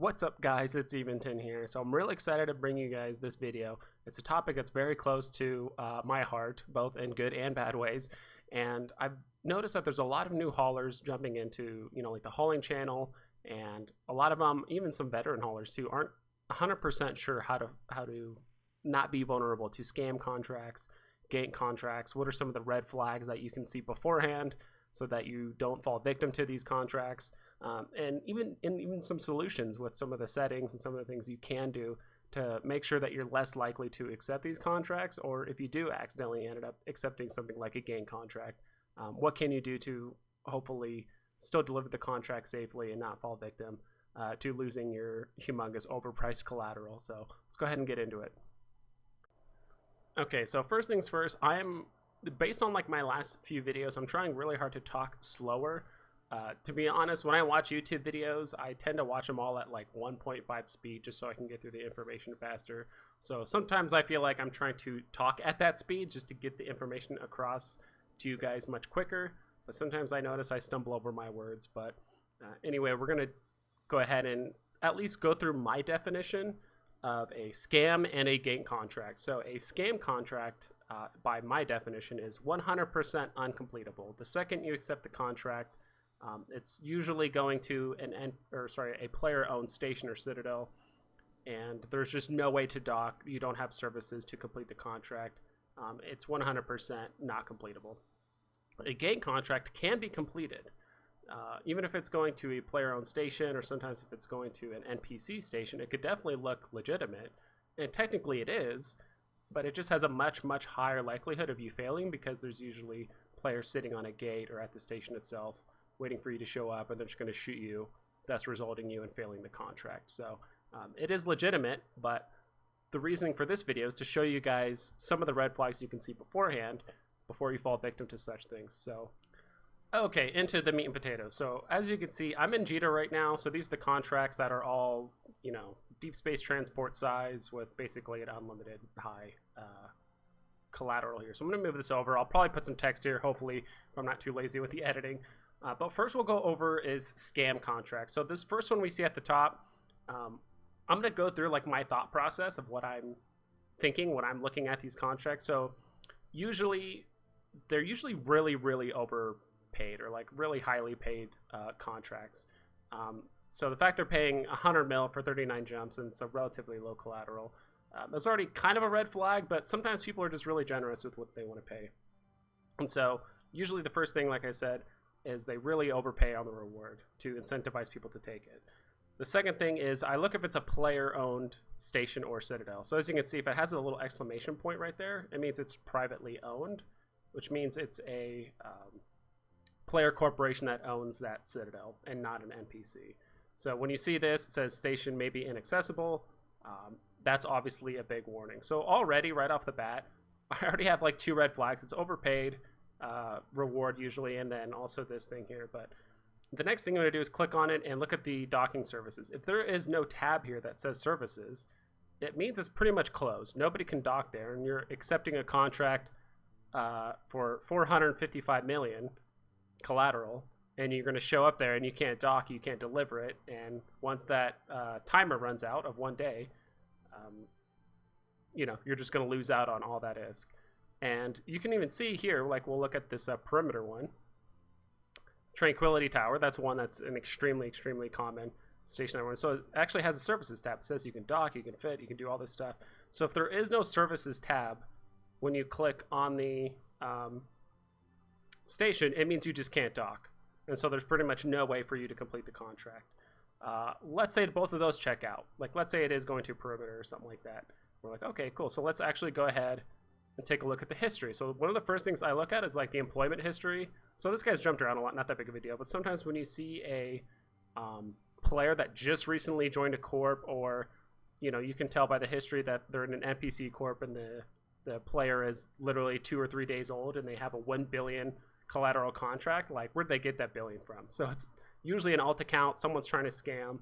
What's up, guys? It's Eventon here. So I'm really excited to bring you guys this video. It's a topic that's very close to my heart, both in good and bad ways. And I've noticed that there's a lot of new haulers jumping into, like the hauling channel, and a lot of them, even some veteran haulers too, aren't 100% sure how to not be vulnerable to scam contracts, gank contracts. What are some of the red flags that you can see beforehand so that you don't fall victim to these contracts? And even some solutions with some of the settings and some of the things you can do to make sure that you're less likely to accept these contracts, or if you do accidentally end up accepting something like a gank contract, what can you do to hopefully still deliver the contract safely and not fall victim to losing your humongous overpriced collateral. So let's go ahead and get into it. Okay, so first things first, based on like my last few videos, I'm trying really hard to talk slower. To be honest, when I watch YouTube videos, I tend to watch them all at like 1.5 speed just so I can get through the information faster. So sometimes I feel like I'm trying to talk at that speed just to get the information across to you guys much quicker. But sometimes I notice I stumble over my words. But anyway, we're going to go ahead and at least go through my definition of a scam and a gank contract. So a scam contract, by my definition, is 100% uncompletable. The second you accept the contract, it's usually going to a player-owned station or citadel, and there's just no way to dock. You don't have services to complete the contract. It's 100% not completable. A gank contract can be completed, even if it's going to a player-owned station, or sometimes if it's going to an NPC station. It could definitely look legitimate, and technically it is, but it just has a much, much higher likelihood of you failing because there's usually players sitting on a gate or at the station itself waiting for you to show up, and they're just going to shoot you, thus resulting you in failing the contract. So it is legitimate, but the reasoning for this video is to show you guys some of the red flags you can see beforehand before you fall victim to such things. So okay, into the meat and potatoes. So as you can see, I'm in Jita right now. So these are the contracts that are all, deep space transport size with basically an unlimited high collateral here. So I'm going to move this over. I'll probably put some text here, hopefully, if I'm not too lazy with the editing. But first we'll go over is scam contracts. So this first one we see at the top, I'm going to go through like my thought process of what I'm thinking when I'm looking at these contracts. So they're usually really, really overpaid, or like really highly paid contracts. So the fact they're paying 100 mil for 39 jumps and it's a relatively low collateral, that's already kind of a red flag, but sometimes people are just really generous with what they want to pay. And so usually the first thing, like I said, is they really overpay on the reward to incentivize people to take it. The second thing is I look if it's a player-owned station or citadel. So as you can see, if it has a little exclamation point right there, it means it's privately owned, which means it's a player corporation that owns that citadel and not an NPC. So when you see this, it says station may be inaccessible. That's obviously a big warning. So already, right off the bat, I already have like 2 red flags. It's overpaid reward usually, and then also this thing here. But the next thing I'm going to do is click on it and look at the docking services. If there is no tab here that says services, it means it's pretty much closed. Nobody can dock there, and you're accepting a contract for 455 million collateral, and you're going to show up there and you can't dock, you can't deliver it, and once that timer runs out of 1 day, you're just going to lose out on all that is. And you can even see here, like we'll look at this perimeter one, Tranquility Tower. That's one that's an extremely, extremely common station. So it actually has a services tab. It says you can dock, you can fit, you can do all this stuff. So if there is no services tab when you click on the station, it means you just can't dock. And so there's pretty much no way for you to complete the contract. Let's say both of those check out. Like let's say it is going to perimeter or something like that. We're like, okay, cool. So let's actually go ahead and take a look at the history. So one of the first things I look at is like the employment history. So this guy's jumped around a lot, not that big of a deal, but sometimes when you see a player that just recently joined a corp, or you can tell by the history that they're in an NPC corp and the player is literally 2 or 3 days old and they have a 1 billion collateral contract, like where'd they get that billion from? So it's usually an alt account, someone's trying to scam.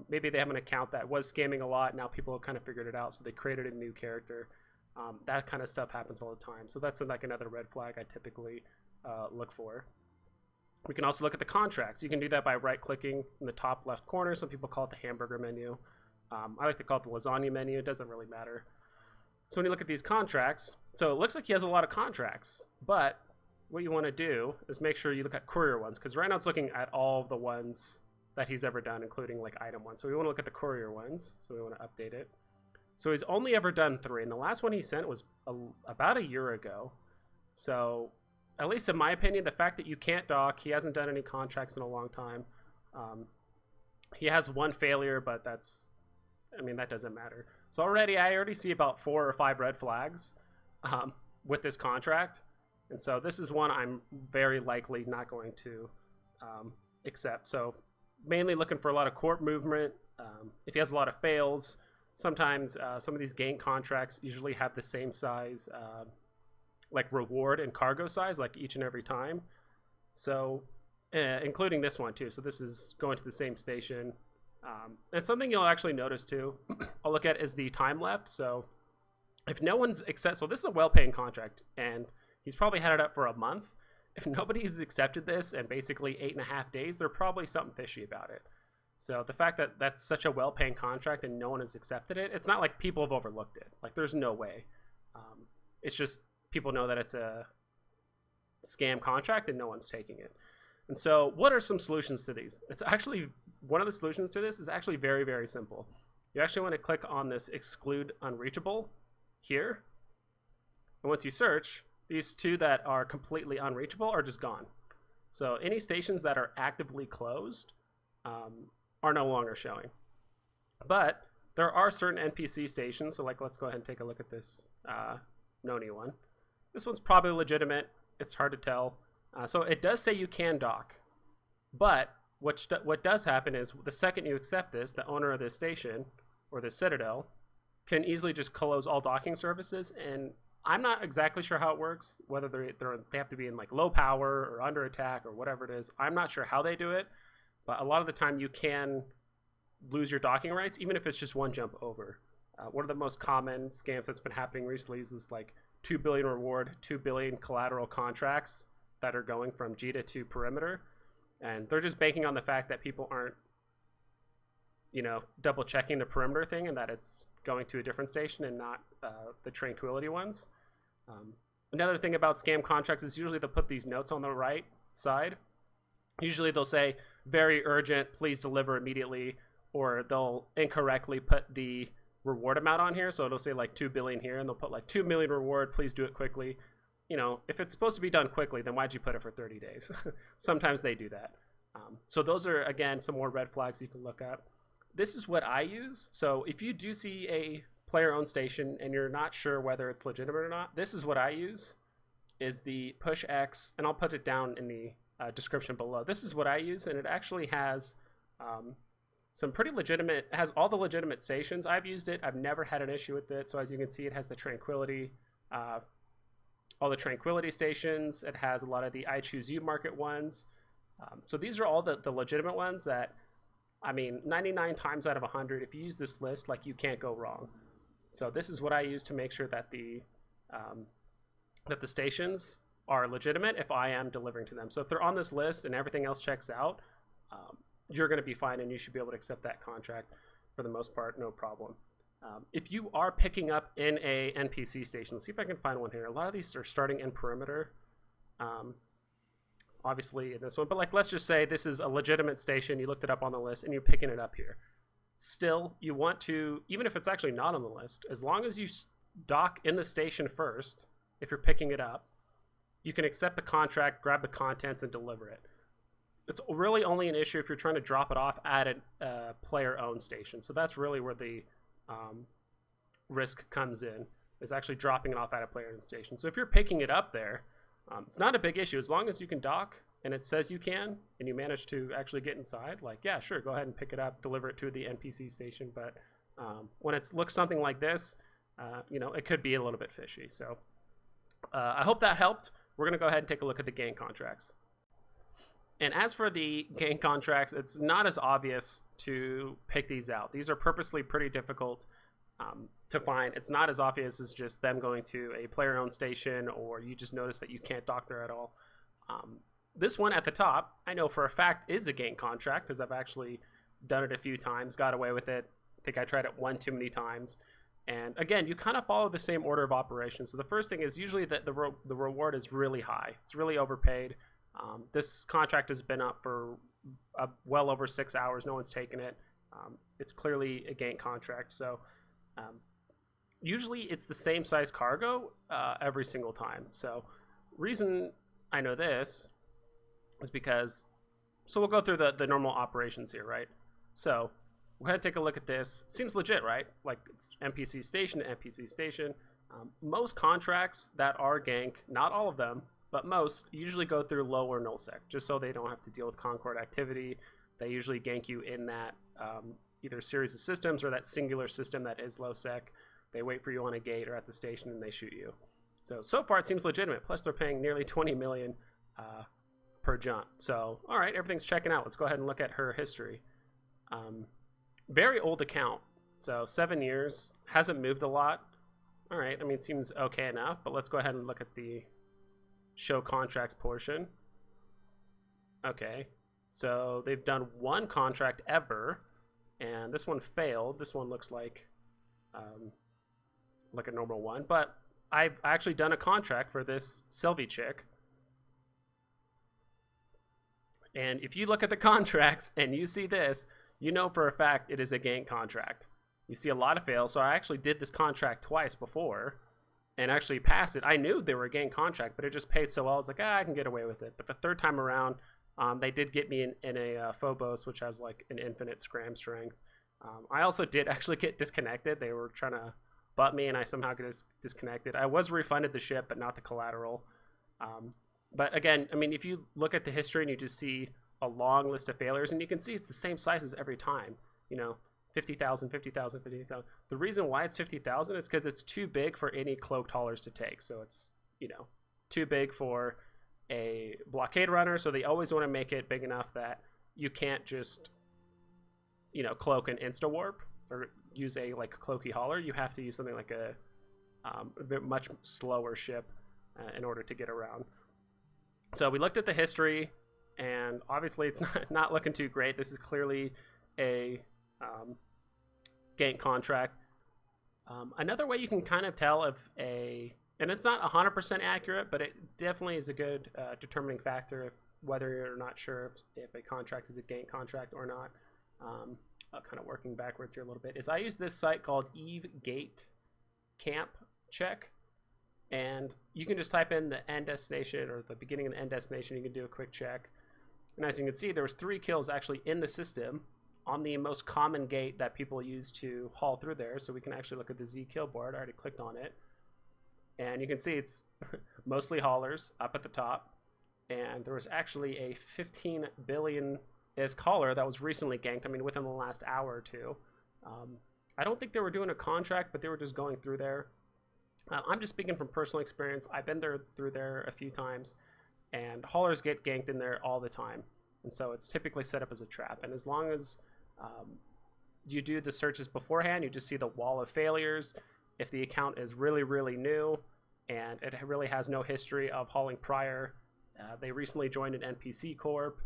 Maybe they have an account that was scamming a lot, now people have kind of figured it out, so they created a new character. That kind of stuff happens all the time. So that's like another red flag I typically look for. We can also look at the contracts. You can do that by right-clicking in the top left corner. Some people call it the hamburger menu. I like to call it the lasagna menu. It doesn't really matter. So when you look at these contracts, so it looks like he has a lot of contracts, but what you want to do is make sure you look at courier ones, because right now it's looking at all the ones that he's ever done, including like item ones. So we want to look at the courier ones. So we want to update it. So he's only ever done 3, and the last one he sent was about a year ago. So at least in my opinion, the fact that you can't dock, he hasn't done any contracts in a long time. He has 1 failure, but that's, I mean, that doesn't matter. So I already see about 4 or 5 red flags with this contract. And so this is one I'm very likely not going to accept. So mainly looking for a lot of court movement. If he has a lot of fails, sometimes some of these Gank contracts usually have the same size like reward and cargo size, like each and every time. So including this one too. So this is going to the same station. And something you'll actually notice too, I'll look at is the time left. So if no one's so this is a well-paying contract, and he's probably had it up for a month. If nobody's accepted this in basically 8.5 days, there's probably something fishy about it. So the fact that that's such a well-paying contract and no one has accepted it, it's not like people have overlooked it. Like, there's no way. It's just people know that it's a scam contract and no one's taking it. And so what are some solutions to these? It's actually, one of the solutions to this is actually very, very simple. You actually want to click on this exclude unreachable here. And once you search, these 2 that are completely unreachable are just gone. So any stations that are actively closed are no longer showing. But there are certain NPC stations. So like, let's go ahead and take a look at this Noni one. This one's probably legitimate. It's hard to tell. So it does say you can dock. But what does happen is the second you accept this, the owner of this station or this citadel can easily just close all docking services. And I'm not exactly sure how it works, whether they have to be in like low power or under attack or whatever it is. I'm not sure how they do it, but a lot of the time you can lose your docking rights, even if it's just 1 jump over. One of the most common scams that's been happening recently is this like 2 billion reward, 2 billion collateral contracts that are going from Jita to perimeter. And they're just banking on the fact that people aren't, you know, double checking the perimeter thing, and that it's going to a different station and not the tranquility ones. Another thing about scam contracts is usually they'll put these notes on the right side. Usually they'll say very urgent, please deliver immediately, or they'll incorrectly put the reward amount on here. So it'll say like 2 billion here, and they'll put like 2 million reward, please do it quickly. You know, if it's supposed to be done quickly, then why'd you put it for 30 days? Sometimes they do that. So those are, again, some more red flags you can look at. This is what I use. So if you do see a player-owned station and you're not sure whether it's legitimate or not, this is what I use, is the push X, and I'll put it down in the description below. This is what I use, and it actually has some pretty legitimate, it has all the legitimate stations. I've used it. I've never had an issue with it. So as you can see, it has the tranquility, all the tranquility stations. It has a lot of the I choose you market ones. So these are all the legitimate ones that, I mean, 99 times out of 100, if you use this list, like, you can't go wrong. So this is what I use to make sure that the stations are legitimate if I am delivering to them. So if they're on this list and everything else checks out, you're going to be fine, and you should be able to accept that contract for the most part, no problem. If you are picking up in a NPC station, let's see if I can find one here. A lot of these are starting in perimeter. Obviously in this one, but like, let's just say this is a legitimate station, you looked it up on the list and you're picking it up here. Still, you want to, even if it's actually not on the list, as long as you dock in the station first, if you're picking it up, you can accept the contract, grab the contents, and deliver it. It's really only an issue if you're trying to drop it off at a player-owned station. So that's really where the risk comes in, is actually dropping it off at a player-owned station. So if you're picking it up there, it's not a big issue. As long as you can dock and it says you can, and you manage to actually get inside, like, yeah, sure, go ahead and pick it up, deliver it to the NPC station. But when it looks something like this, you know, it could be a little bit fishy. So I hope that helped. We're going to go ahead and take a look at the Gank contracts. And as for the Gank contracts, it's not as obvious to pick these out. These are purposely pretty difficult to find. It's not as obvious as just them going to a player-owned station, or you just notice that you can't dock there at all. this one at the top, I know for a fact is a Gank contract because I've actually done it a few times, got away with it. I think I tried it one too many times. And again, you kind of follow the same order of operations. So the first thing is usually that the reward is really high. It's really overpaid. This contract has been up for well over 6 hours. No one's taken it. It's clearly a Gank contract. So usually it's the same size cargo every single time. So reason I know this is because, so we'll go through the normal operations here, right? So we're going to take a look at this. Seems legit, right? Like it's NPC station to NPC station. Most contracts that are Gank, not all of them, but most usually go through low or nullsec, just so they don't have to deal with Concord activity. They usually gank you in that either series of systems or that singular system that is low sec. They wait for you on a gate or at the station and they shoot you. So far it seems legitimate. Plus they're paying nearly 20 million per jump. So, all right, everything's checking out. Let's go ahead and look at her history. Very old account. So 7 years, hasn't moved a lot. All right, I mean, it seems okay enough, but let's go ahead and look at the show contracts portion. Okay, so they've done one contract ever, and this one failed. This one looks like a normal one, but I've actually done a contract for this Sylvie chick. And if you look at the contracts and you see this, you know for a fact it is a Gank contract. You see a lot of fails, so I actually did this contract twice before and actually passed it. I knew they were a Gank contract, but it just paid so well. I was like, I can get away with it. But the third time around, they did get me in a Phobos, which has like an infinite scram strength. I also did actually get disconnected. They were trying to butt me, and I somehow got disconnected. I was refunded the ship, but not the collateral. But again, I mean, if you look at the history and you just see a long list of failures, and you can see it's the same sizes every time, you know, 50,000, 50,000, 50,000. The reason why it's 50,000 is because it's too big for any cloaked haulers to take. So it's, you know, too big for a blockade runner. So they always want to make it big enough that you can't just, you know, cloak and insta warp or use a like cloaky hauler. You have to use something like a bit much slower ship in order to get around. So we looked at the history, and obviously it's not looking too great. This is clearly a Gank contract. Another way you can kind of tell if and it's not 100% accurate, but it definitely is a good determining factor if whether you're not sure if a contract is a Gank contract or not. Kind of working backwards here a little bit, is I use this site called Eve Gate Camp Check. And you can just type in the end destination or the beginning of the end destination. You can do a quick check. And as you can see, there was 3 kills actually in the system on the most common gate that people use to haul through there. So we can actually look at the Z kill board. I already clicked on it. And you can see it's mostly haulers up at the top. And there was actually a 15 billion is hauler that was recently ganked. I mean, within the last hour or two. I don't think they were doing a contract, but they were just going through there. I'm just speaking from personal experience. I've been through there a few times, and haulers get ganked in there all the time. And so it's typically set up as a trap. And as long as you do the searches beforehand, you just see the wall of failures. If the account is really, really new and it really has no history of hauling prior, they recently joined an NPC corp.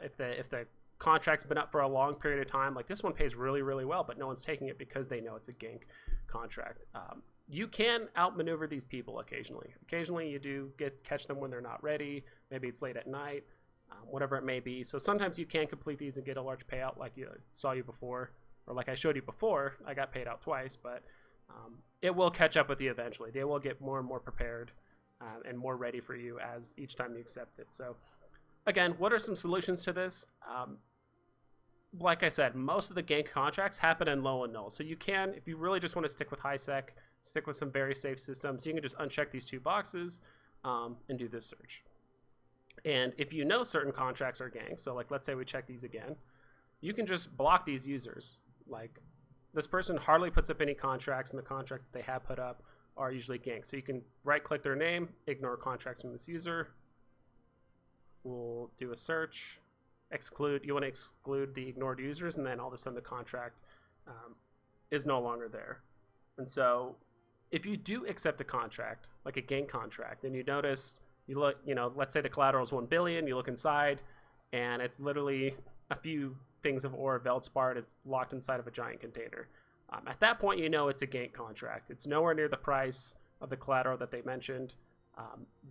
If the contract's been up for a long period of time, like this one pays really, really well, but no one's taking it because they know it's a Gank contract. You can outmaneuver these people occasionally. Occasionally you do catch them when they're not ready. Maybe it's late at night, whatever it may be. So sometimes you can complete these and get a large payout like you saw you before, or like I showed you before. I got paid out twice, but it will catch up with you eventually. They will get more and more prepared and more ready for you as each time you accept it. So again, what are some solutions to this? Like I said, most of the Gank contracts happen in low and null. So you can, if you really just want to stick with high sec, stick with some very safe systems, you can just uncheck these 2 boxes and do this search. And if you know certain contracts are Gank, so like let's say we check these again, you can just block these users. Like this person hardly puts up any contracts, and the contracts that they have put up are usually Gank. So you can right click their name, ignore contracts from this user. We'll do a search. You want to exclude the ignored users, and then all of a sudden the contract is no longer there. And so if you do accept a contract, like a Gank contract, and you notice You look, let's say the collateral is 1 billion. You look inside, and it's literally a few things of ore, Veldspar. It's locked inside of a giant container. At that point, it's a gank contract. It's nowhere near the price of the collateral that they mentioned.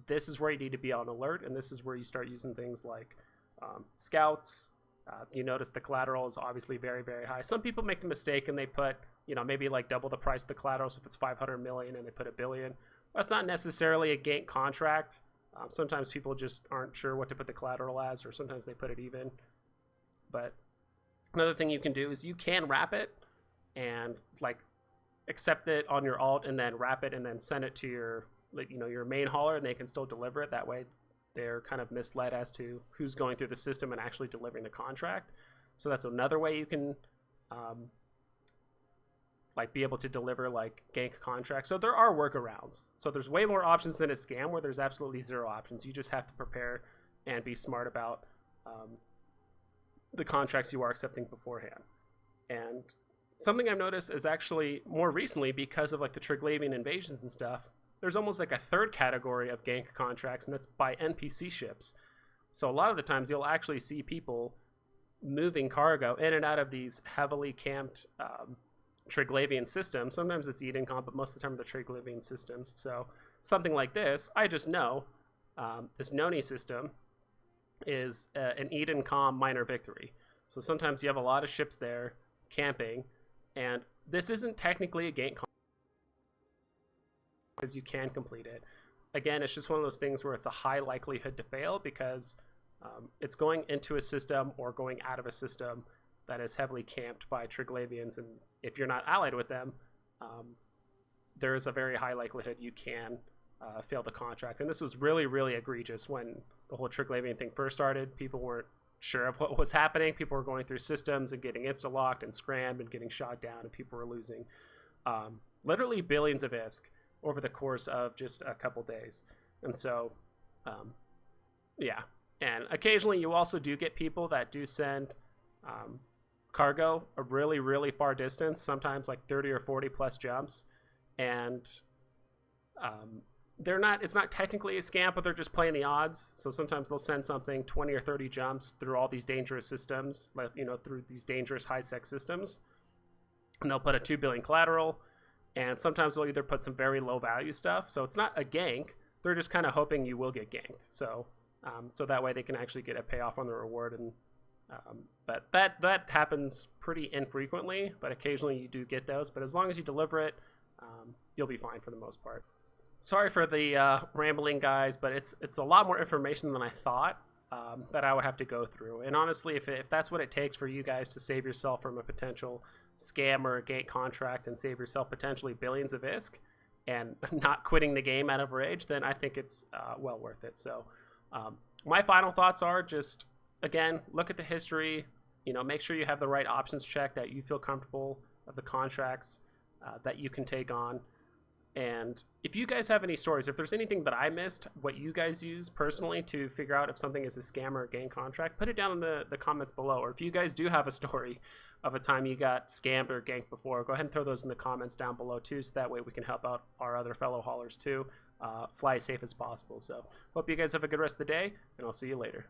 This is where you need to be on alert, and this is where you start using things like scouts. You notice the collateral is obviously very, very high. Some people make the mistake and they put, maybe like double the price of the collateral. So if it's 500 million and they put 1 billion, that's not necessarily a gank contract. Sometimes people just aren't sure what to put the collateral as, or sometimes they put it even. But another thing you can do is you can wrap it and like accept it on your alt and then wrap it and then send it to your, your main hauler, and they can still deliver it. That way they're kind of misled as to who's going through the system and actually delivering the contract. So that's another way you can be able to deliver like gank contracts. So there are workarounds. So there's way more options than a scam where there's absolutely 0 options. You just have to prepare and be smart about the contracts you are accepting beforehand. And something I've noticed is actually more recently, because of like the Triglavian invasions and stuff, there's almost like a third category of gank contracts, and that's by NPC ships. So a lot of the times you'll actually see people moving cargo in and out of these heavily camped Triglavian systems. Sometimes it's Edencom, but most of the time they're Triglavian systems. So something like this, I just know this Noni system is an Edencom minor victory. So sometimes you have a lot of ships there camping, and this isn't technically a gank contract because you can complete it. Again, it's just one of those things where it's a high likelihood to fail because it's going into a system or going out of a system that is heavily camped by Triglavians, and if you're not allied with them, there is a very high likelihood you can fail the contract. And this was really, really egregious when the whole Triglavian thing first started. People weren't sure of what was happening. People were going through systems and getting insta-locked and scrammed and getting shot down, and people were losing literally billions of ISK over the course of just a couple days. And so, yeah. And occasionally you also do get people that do send cargo a really, really far distance, sometimes like 30 or 40 plus jumps. And it's not technically a scam, but they're just playing the odds. So sometimes they'll send something 20 or 30 jumps through all these dangerous systems, like, through these dangerous high-sec systems. And they'll put a 2 billion collateral. And sometimes they'll either put some very low value stuff. So it's not a gank. They're just kind of hoping you will get ganked. So so that way they can actually get a payoff on the reward. And but that happens pretty infrequently, but occasionally you do get those. But as long as you deliver it, you'll be fine for the most part. Sorry for the rambling, guys, but it's a lot more information than I thought that I would have to go through. And honestly, if that's what it takes for you guys to save yourself from a potential scam or a gank contract and save yourself potentially billions of ISK and not quitting the game out of rage, then I think it's well worth it. So my final thoughts are just, again, look at the history, make sure you have the right options checked, that you feel comfortable of the contracts that you can take on. And if you guys have any stories, if there's anything that I missed, what you guys use personally to figure out if something is a scam or a gank contract, put it down in the comments below. Or if you guys do have a story of a time you got scammed or ganked before, go ahead and throw those in the comments down below too, so that way we can help out our other fellow haulers too, fly as safe as possible. So hope you guys have a good rest of the day, and I'll see you later.